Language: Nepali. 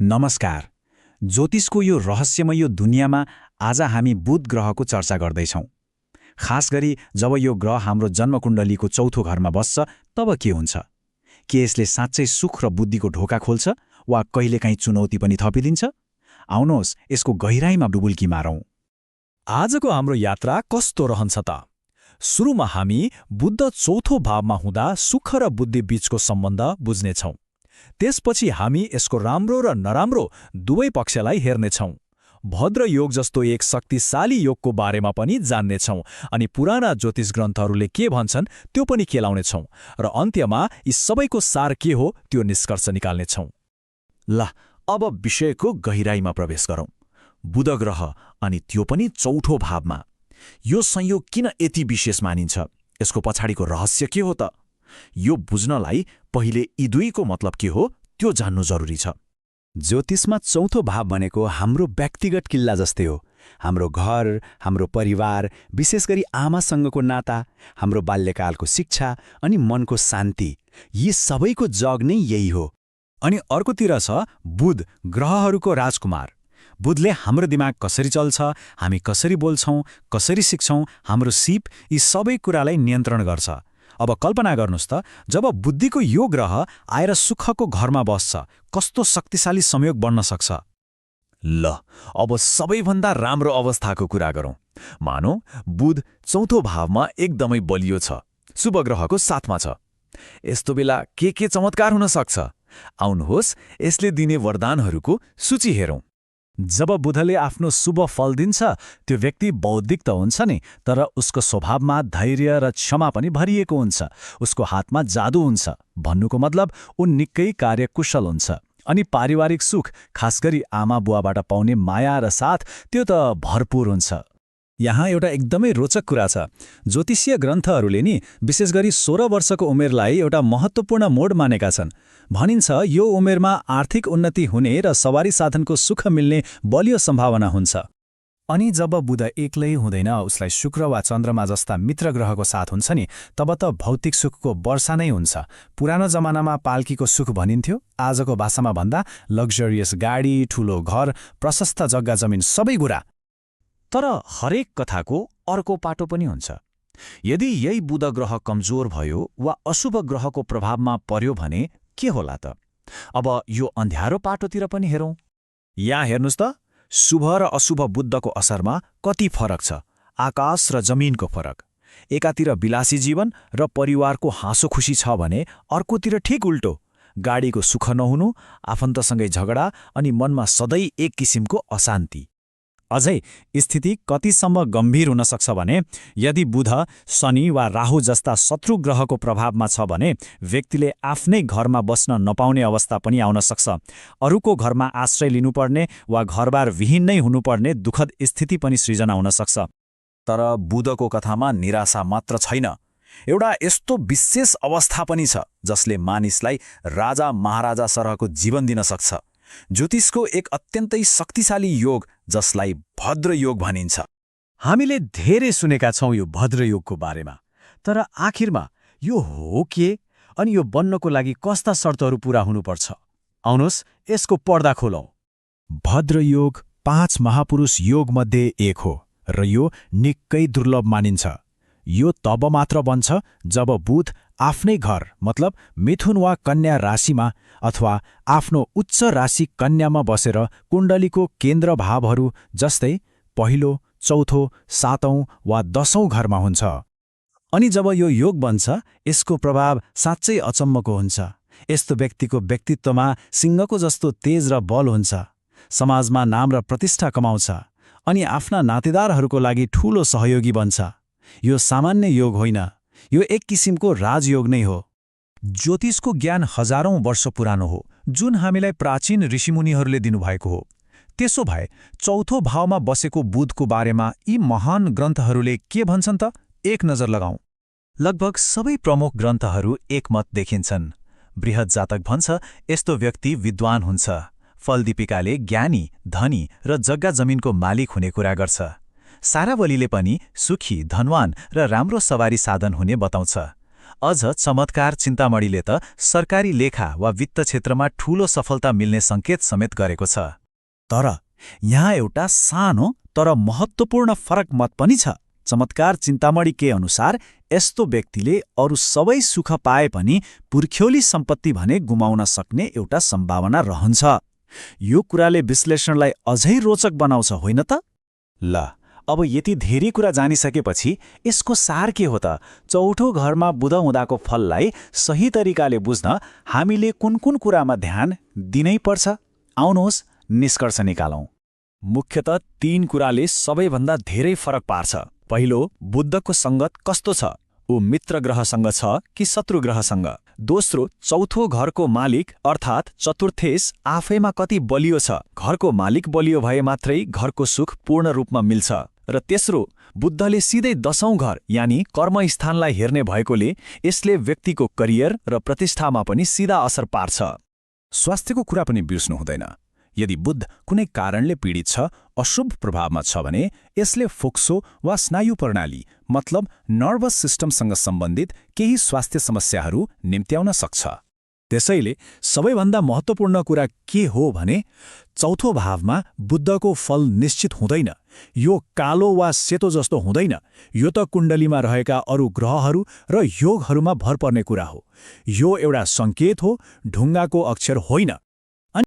नमस्कार। ज्योतिषको यो रहस्यमय दुनियाँमा आज हामी बुध ग्रहको चर्चा गर्दैछौँ। खास गरी जब यो ग्रह हाम्रो जन्मकुण्डलीको चौथो घरमा बस्छ तब के हुन्छ? के यसले साँच्चै सुख र बुद्धिको ढोका खोल्छ वा कहिलेकाहीँ चुनौती पनि थपिदिन्छ? आउनुहोस् यसको गहिराईमा डुबुल्की मारौँ। आजको हाम्रो यात्रा कस्तो रहन्छ त? सुरुमा हामी बुध चौथो भावमा हुँदा सुख र बुद्धि बीचको सम्बन्ध बुझ्नेछौँ। त्यसपछि हामी यसको राम्रो र नराम्रो दुवै पक्षलाई हेर्नेछौँ। भद्र योग जस्तो एक शक्तिशाली योगको बारेमा पनि जान्नेछौँ अनि पुराना ज्योतिष ग्रन्थहरूले के भन्छन् त्यो पनि केलाउनेछौँ र अन्त्यमा यी सबैको सार के हो त्यो निष्कर्ष निकाल्नेछौँ। ल अब विषयको गहिराईमा प्रवेश गरौँ। बुध ग्रह अनि त्यो पनि चौथो भावमा। यो संयोग किन यति विशेष मानिन्छ? यसको पछाडिको रहस्य के हो त? यो बुझ्नलाई पहिले यी दुईको मतलब के हो त्यो जान्नु जरुरी छ। ज्योतिषमा चौथो भाव भनेको हाम्रो व्यक्तिगत किल्ला जस्तै हो। हाम्रो घर, हाम्रो परिवार, विशेष गरी आमासँगको नाता, हाम्रो बाल्यकालको शिक्षा अनि मनको शान्ति, यी सबैको जग नै यही हो। अनि अर्कोतिर छ बुध, ग्रहहरूको राजकुमार। बुधले हाम्रो दिमाग कसरी चल्छ, हामी कसरी बोल्छौँ, कसरी सिक्छौँ, हाम्रो सिप, यी सबै कुरालाई नियन्त्रण गर्छ। अब कल्पना गर्नुस् त, जब बुद्धिको यो ग्रह आएर सुखको घरमा बस्छ, कस्तो शक्तिशाली संयोग बन्न सक्छ। ल अब सबैभन्दा राम्रो अवस्थाको कुरा गरौँ। मानौ बुध चौथो भावमा एकदमै बलियो छ, शुभ ग्रहको साथमा छ। यस्तो बेला के चमत्कार हुन सक्छ? आउनुहोस् यसले दिने वरदानहरूको सूची हेरौँ। जब बुधले आफ्नो शुभ फल दिन्छ, त्यो व्यक्ति बौद्धिक त हुन्छ नि, तर उसको स्वभावमा धैर्य र क्षमा पनि भरिएको हुन्छ। उसको हातमा जादु हुन्छ। भन्नुको मतलब ऊ निकै कार्यकुशल हुन्छ। अनि पारिवारिक सुख, खास गरी आमा बुवाबाट पाउने माया र साथ, त्यो त भरपूर हुन्छ। यहाँ एउटा एकदमै रोचक कुरा छ। ज्योतिषीय ग्रन्थहरूले नि विशेष गरी 16 वर्षको उमेरलाई एउटा महत्त्वपूर्ण मोड मानेका छन्। भनिन्छ यो उमेरमा आर्थिक उन्नति हुने र सवारी साधनको सुख मिल्ने बलियो सम्भावना हुन्छ। अनि जब बुध एक्लै हुँदैन, उसलाई शुक्र वा चन्द्रमा जस्ता मित्र ग्रहको साथ हुन्छ नि, तब त भौतिक सुखको वर्षा नै हुन्छ। पुरानो जमानामा पाल्कीको सुख भनिन्थ्यो। आजको भाषामा भन्दा लग्जरियस गाडी, ठूलो घर, प्रशस्त जग्गा जमिन, सबै कुरा। तर हरेक कथाको अर्को पाटो पनि हुन्छ। यदि यही बुध ग्रह कमजोर भयो वा अशुभ ग्रहको प्रभावमा पर्यो भने के होला त? अब यो अन्ध्यारो पाटोतिर पनि हेरौँ। यहाँ हेर्नुस् त, शुभ र अशुभ बुद्धको असरमा कति फरक छ। आकाश र जमिनको फरक। एकातिर विलासी जीवन र परिवारको हाँसो खुसी छ भने अर्कोतिर ठिक उल्टो। गाडीको सुख नहुनु, आफन्तसँगै झगडा अनि मनमा सधैँ एक किसिमको अशान्ति। अझै स्थिति कतिसम्म गम्भीर हुन सक्छ भने यदि बुध, शनि वा राहु जस्ता शत्रु ग्रहको प्रभावमा छ भने व्यक्तिले आफ्नै घरमा बस्न नपाउने अवस्था पनि आउन सक्छ। अरूको घरमा आश्रय लिनुपर्ने वा घरबार विहीन नै हुनुपर्ने दुःखद स्थिति पनि सृजना हुन सक्छ। तर बुधको कथामा निराशा मात्र छैन। एउटा यस्तो विशेष अवस्था पनि छ जसले मानिसलाई राजा महाराजा सरहको जीवन दिन सक्छ। ज्योतिषको एक अत्यन्तै शक्तिशाली योग जसलाई भद्र योग भनिन्छ। हामीले धेरै सुनेका छौँ यो भद्र योगको बारेमा, तर आखिरमा यो हो के अनि यो बन्नको लागि कस्ता शर्तहरू पूरा हुनुपर्छ? आउनुहोस् यसको पर्दा खोलौँ। भद्र योग 5 महापुरुष योगमध्ये एक हो र यो निकै दुर्लभ मानिन्छ। यो तब मात्र बन्छ जब बुध आफ्नै घर मतलब मिथुन वा कन्या राशिमा अथवा आफ्नो उच्च राशि कन्यामा बसेर कुण्डलीको केन्द्र भावहरू जस्तै पहिलो, चौथो, सातौं वा 10औं घरमा हुन्छ। अनि जब यो योग बन्छ, यसको प्रभाव साँच्चै अचम्मको हुन्छ। यस्तो व्यक्तिको व्यक्तित्वमा सिंहको जस्तो तेज र बल हुन्छ। समाजमा नाम र प्रतिष्ठा कमाउँछ अनि आफ्ना नातेदारहरूको लागि ठूलो सहयोगी बन्छ। यो सामान्य योग होइन, यो एक किसिमको राजयोग नै हो। ज्योतिषको ज्ञान हजारौं वर्ष पुरानो हो, जुन हामीलाई प्राचीन ऋषिमुनिहरूले दिनुभएको हो। त्यसो भए चौथो भावमा बसेको बुधको बारेमा यी महान ग्रन्थहरूले के भन्छन् त? एक नजर लगाऊं। लगभग सबै प्रमुख ग्रन्थहरू एकमत देखिन्छन्। बृहत जातक भन्छ यस्तो व्यक्ति विद्वान हुन्छ। फलदीपिकाले ज्ञानी, धनी र जग्गा जमिनको मालिक हुने कुरा गर्छ। सारावलीले पनि सुखी, धनवान र राम्रो सवारी साधन हुने बताउँछ। अझ चमत्कार चिन्तामणिले त सरकारी लेखा वा वित्त क्षेत्रमा ठूलो सफलता मिल्ने सङ्केत समेत गरेको छ। तर यहाँ एउटा सानो तर महत्त्वपूर्ण फरक मत पनि छ। चमत्कार चिन्तामणि के अनुसार यस्तो व्यक्तिले अरू सबै सुख पाए पनि पुर्ख्यौली सम्पत्ति भने गुमाउन सक्ने एउटा सम्भावना रहन्छ। यो कुराले विश्लेषणलाई अझै रोचक बनाउँछ, होइन त? ल, अब यति धेरै कुरा जानिसकेपछि यसको सार के हो त? चौथो घरमा बुध हुँदाको फललाई सही तरिकाले बुझ्न हामीले कुन कुन कुरामा ध्यान दिनै पर्छ? आउनुहोस् निष्कर्ष निकालौं। मुख्यतः 3 कुराले सबैभन्दा धेरै फरक पार्छ। पहिलो, बुधको सङ्गत कस्तो छ? ऊ मित्र ग्रहसँग छ कि शत्रु ग्रहसँग? दोस्रो, चौथो घरको मालिक अर्थात् चतुर्थेश आफैमा कति बलियो छ? घरको मालिक बलियो भए मात्रै घरको सुख पूर्ण रूपमा मिल्छ। र तेस्रो, बुद्धले सिधै 10औं घर यानि कर्मस्थानलाई हेर्ने भएकोले यसले व्यक्तिको करियर र प्रतिष्ठामा पनि सिधा असर पार्छ। स्वास्थ्यको कुरा पनि बिर्स्नु हुँदैन। यदि बुध कुनै कारणले पीडित छ, अशुभ प्रभावमा छ भने यसले फोक्सो वा स्नायु प्रणाली मतलब नर्भस सिस्टमसँग सम्बन्धित केही स्वास्थ्य समस्याहरू निम्त्याउन सक्छ। त्यसैले सबैभन्दा महत्त्वपूर्ण कुरा के हो भने चौथो भावमा बुद्धको फल निश्चित हुँदैन। यो कालो वा सेतो जस्तो हुँदैन। यो त कुण्डलीमा रहेका अरू ग्रहहरू र योगहरूमा भर पर्ने कुरा हो। यो एउटा सङ्केत हो, ढुङ्गाको अक्षर होइन।